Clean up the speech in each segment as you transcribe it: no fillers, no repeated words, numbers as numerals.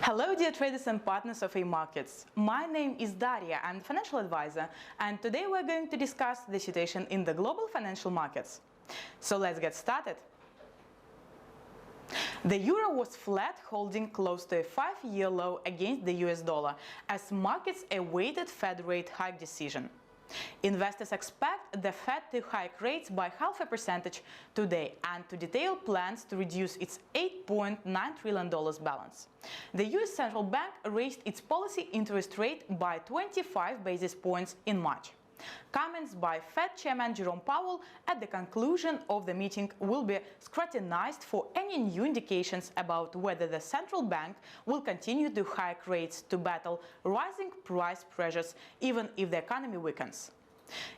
Hello dear traders and partners of AMarkets. My name is Daria, I'm the financial advisor, and today we're going to discuss the situation in the global financial markets. So let's get started. The euro was flat, holding close to a 5-year low against the US dollar as markets awaited Fed rate hike decision. Investors expect the Fed to hike rates by 0.5% today and to detail plans to reduce its $8.9 trillion balance. The US Central Bank raised its policy interest rate by 25 basis points in March. Comments by Fed Chairman Jerome Powell at the conclusion of the meeting will be scrutinized for any new indications about whether the central bank will continue to hike rates to battle rising price pressures even if the economy weakens.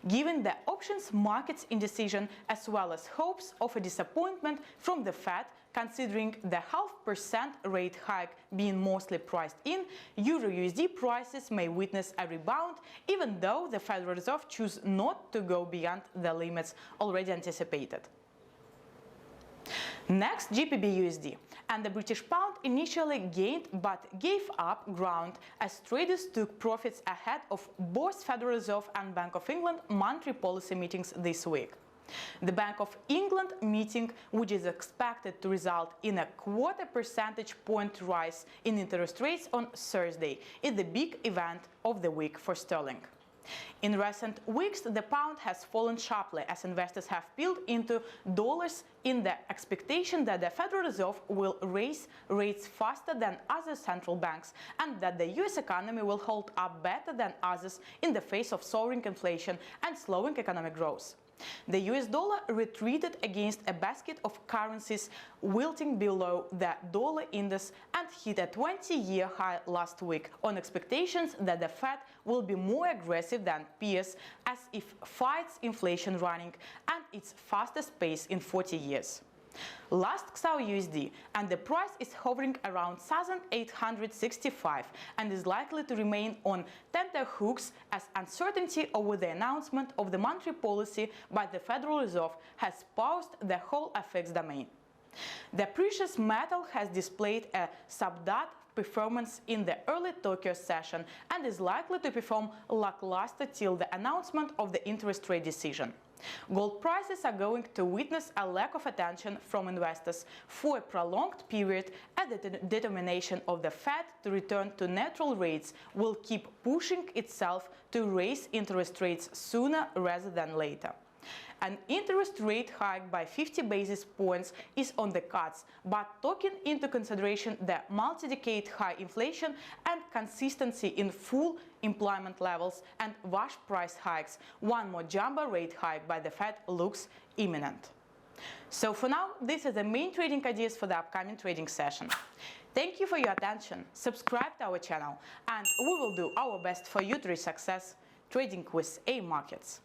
Given the options market's indecision as well as hopes of a disappointment from the Fed, considering the 0.5% rate hike being mostly priced in, EUR/USD prices may witness a rebound even though the Federal Reserve choose not to go beyond the limits already anticipated. Next, GBP/USD, and the British pound initially gained but gave up ground as traders took profits ahead of both Federal Reserve and Bank of England monetary policy meetings this week. The Bank of England meeting, which is expected to result in a 0.25 percentage point rise in interest rates on Thursday, is the big event of the week for sterling. In recent weeks, the pound has fallen sharply as investors have peeled into dollars in the expectation that the Federal Reserve will raise rates faster than other central banks and that the US economy will hold up better than others in the face of soaring inflation and slowing economic growth. The US dollar retreated against a basket of currencies, wilting below the dollar index and hit a 20-year high last week on expectations that the Fed will be more aggressive than peers as it fights inflation running at its fastest pace in 40 years. Last XAU USD, and the price is hovering around 1,865 and is likely to remain on tenterhooks as uncertainty over the announcement of the monetary policy by the Federal Reserve has paused the whole FX domain. The precious metal has displayed a subdued performance in the early Tokyo session and is likely to perform lackluster till the announcement of the interest rate decision. Gold prices are going to witness a lack of attention from investors for a prolonged period, as the determination of the Fed to return to neutral rates will keep pushing itself to raise interest rates sooner rather than later. An interest rate hike by 50 basis points is on the cards, but taking into consideration the multi-decade high inflation and consistency in full employment levels and wash price hikes, one more jumbo rate hike by the Fed looks imminent. So for now, these are the main trading ideas for the upcoming trading session. Thank you for your attention, subscribe to our channel, and we will do our best for you to reach success trading with AMarkets.